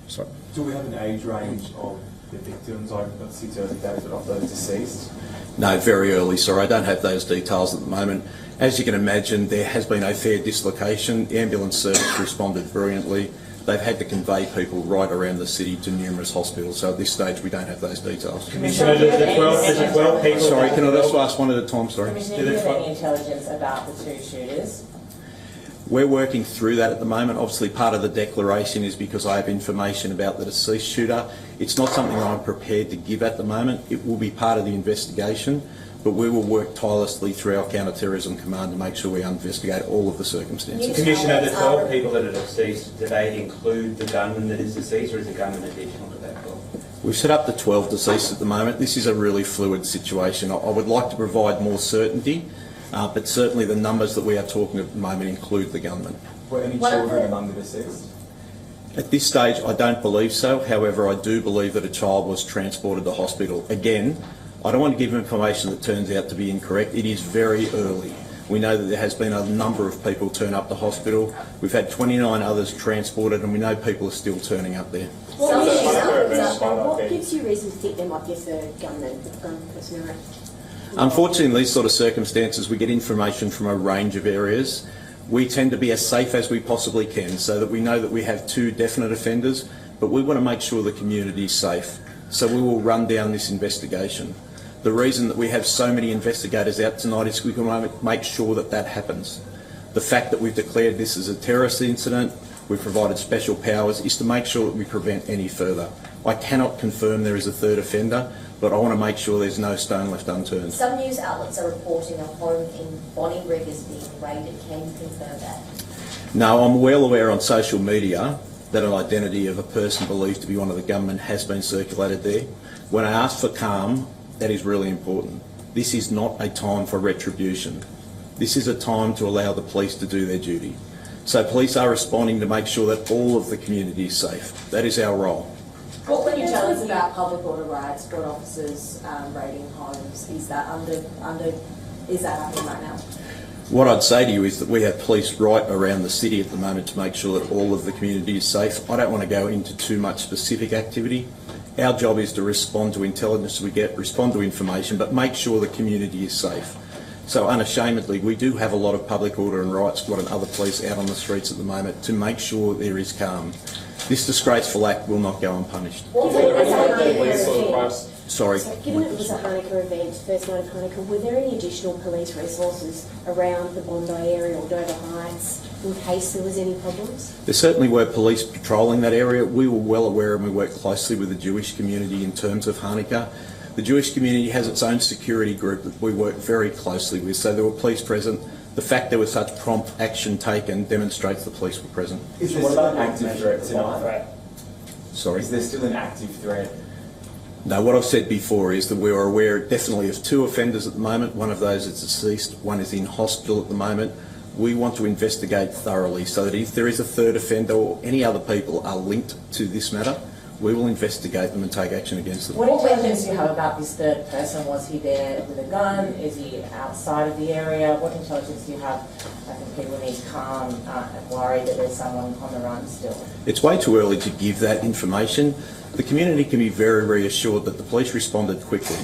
Sorry. Do we have an age range of the victims? I've got 6 early days, but of those deceased? No, very early, sorry. I don't have those details at the moment. As you can imagine, there has been a fair dislocation. The ambulance service responded brilliantly. They've had to convey people right around the city to numerous hospitals, so at this stage we don't have those details. Commissioner, there's 12 people... Sorry, can I just ask one at a time? Sorry. Commissioner, do you have any intelligence about the 2 shooters? We're working through that at the moment. Obviously, part of the declaration is because I have information about the deceased shooter. It's not something I'm prepared to give at the moment. It will be part of the investigation, but we will work tirelessly through our counter-terrorism command to make sure we investigate all of the circumstances. Commissioner, the 12 people that are deceased, do they include the gunman that is deceased, or is the gunman additional to that 12? We've set up the 12 deceased at the moment. This is a really fluid situation. I would like to provide more certainty, but certainly the numbers that we are talking at the moment include the gunman. Were any children among the deceased? At this stage, I don't believe so. However, I do believe that a child was transported to hospital. Again, I don't want to give information that turns out to be incorrect. It is very early. We know that there has been a number of people turn up to hospital. We've had 29 others transported, and we know people are still turning up there. What gives you reason to think there might be a third gunman person around? Unfortunately, in these sort of circumstances, we get information from a range of areas. We tend to be as safe as we possibly can so that we know that we have 2 definite offenders, but we want to make sure the community is safe. So we will run down this investigation. The reason that we have so many investigators out tonight is we can make sure that that happens. The fact that we've declared this as a terrorist incident, we've provided special powers, is to make sure that we prevent any further. I cannot confirm there is a third offender, but I want to make sure there's no stone left unturned. Some news outlets are reporting a home in Bondi Beach is being raided. Can you confirm that? No, I'm well aware on social media that an identity of a person believed to be one of the gunmen has been circulated there. When I ask for calm, that is really important. This is not a time for retribution. This is a time to allow the police to do their duty. So police are responding to make sure that all of the community is safe. That is our role. What can you tell us about public order rights, squad officers raiding homes? Is that happening right now? What I'd say to you is that we have police right around the city at the moment to make sure that all of the community is safe. I don't want to go into too much specific activity. Our job is to respond to intelligence we get, respond to information, but make sure the community is safe. So unashamedly, we do have a lot of public order and rights squad and other police out on the streets at the moment to make sure there is calm. This disgraceful act will not go unpunished. Sorry. So given it was a Hanukkah event, first night of Hanukkah, were there any additional police resources around the Bondi area or Dover Heights in case there was any problems? There certainly were police patrolling that area. We were well aware and we worked closely with the Jewish community in terms of Hanukkah. The Jewish community has its own security group that we work very closely with, so there were police present. The fact there was such prompt action taken demonstrates the police were present. Is there still an active threat tonight? Sorry? Is there still an active threat? No, what I've said before is that we are aware definitely of 2 offenders at the moment. One of those is deceased, one is in hospital at the moment. We want to investigate thoroughly so that if there is a third offender or any other people are linked to this matter, we will investigate them and take action against them. What intelligence do you have about this third person? Was he there with a gun? Is he outside of the area? What intelligence do you have? I think people need calm and worry that there's someone on the run still. It's way too early to give that information. The community can be very reassured that the police responded quickly.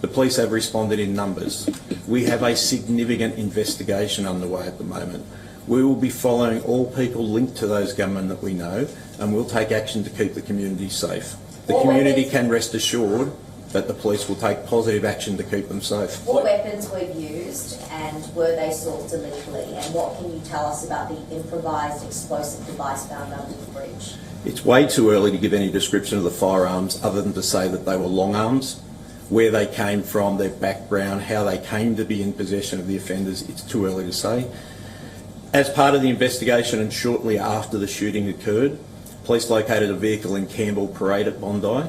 The police have responded in numbers. We have a significant investigation underway at the moment. We will be following all people linked to those gunmen that we know, and we'll take action to keep the community safe. The community can rest assured that the police will take positive action to keep them safe. What weapons were used and were they sourced illegally? And what can you tell us about the improvised explosive device found under the bridge? It's way too early to give any description of the firearms other than to say that they were long arms. Where they came from, their background, how they came to be in possession of the offenders, it's too early to say. As part of the investigation and shortly after the shooting occurred, police located a vehicle in Campbell Parade at Bondi,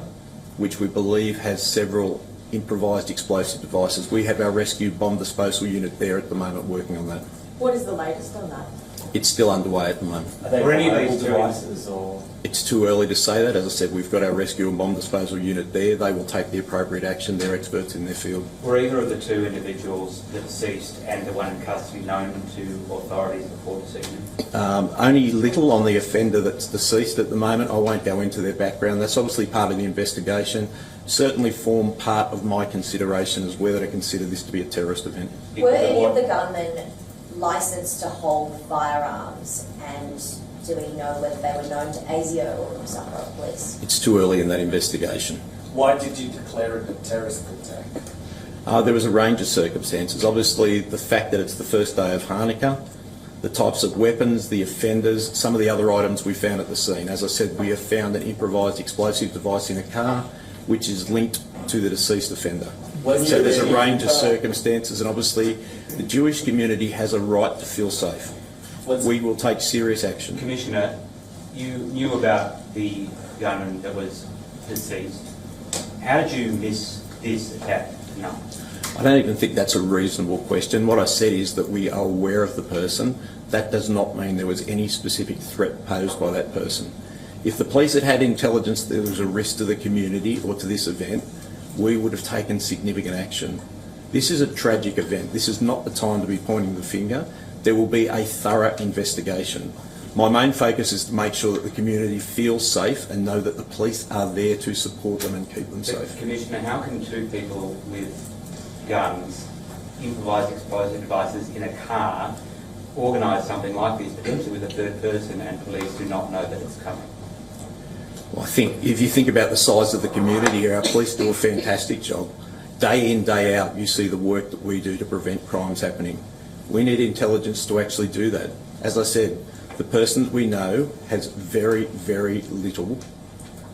which we believe has several improvised explosive devices. We have our rescue bomb disposal unit there at the moment working on that. What is the latest on that? It's still underway at the moment. Are they Were any of viable these devices or? It's too early to say that. As I said, we've got our rescue and bomb disposal unit there. They will take the appropriate action. They're experts in their field. Were either of the two individuals, the deceased and the one in custody, known to authorities before this evening? Only little on the offender that's deceased at the moment. I won't go into their background. That's obviously part of the investigation. Certainly form part of my consideration as whether to consider this to be a terrorist event. Were any of the gunmen licensed to hold firearms, and do we know whether they were known to ASIO or New South Wales Police? It's too early in that investigation. Why did you declare it a terrorist attack? There was a range of circumstances. Obviously, the fact that it's the first day of Hanukkah, the types of weapons, the offenders, some of the other items we found at the scene. As I said, we have found an improvised explosive device in a car, which is linked to the deceased offender. So there's a range of circumstances, and obviously the Jewish community has a right to feel safe. We will take serious action. Commissioner, you knew about the gunman that was deceased. How did you miss this attack? No. I don't even think that's a reasonable question. What I said is that we are aware of the person. That does not mean there was any specific threat posed by that person. If the police had had intelligence that there was a risk to the community or to this event, we would have taken significant action. This is a tragic event. This is not the time to be pointing the finger. There will be a thorough investigation. My main focus is to make sure that the community feels safe and know that the police are there to support them and keep them safe. Commissioner, how can two people with guns, improvised explosive devices in a car, organise something like this, potentially with a third person, and police do not know that it's coming? Well, I think if you think about the size of the community here, our police do a fantastic job. Day in, day out, you see the work that we do to prevent crimes happening. We need intelligence to actually do that. As I said, the person that we know has very, very little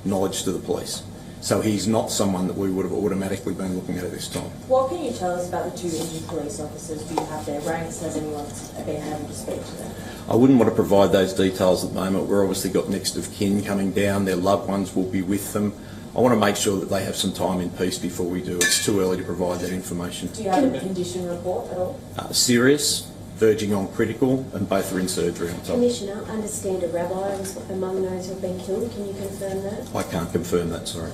knowledge to the police. So he's not someone that we would have automatically been looking at this time. What can you tell us about the two injured police officers? Do you have their ranks? Has anyone been able to speak to them? I wouldn't want to provide those details at the moment. We've obviously got next of kin coming down. Their loved ones will be with them. I want to make sure that they have some time in peace before we do. It's too early to provide that information. Do you have a condition report at all? Serious, verging on critical, and both are in surgery on top. Commissioner, understand a rabbi was among those who have been killed. Can you confirm that? I can't confirm that, sorry.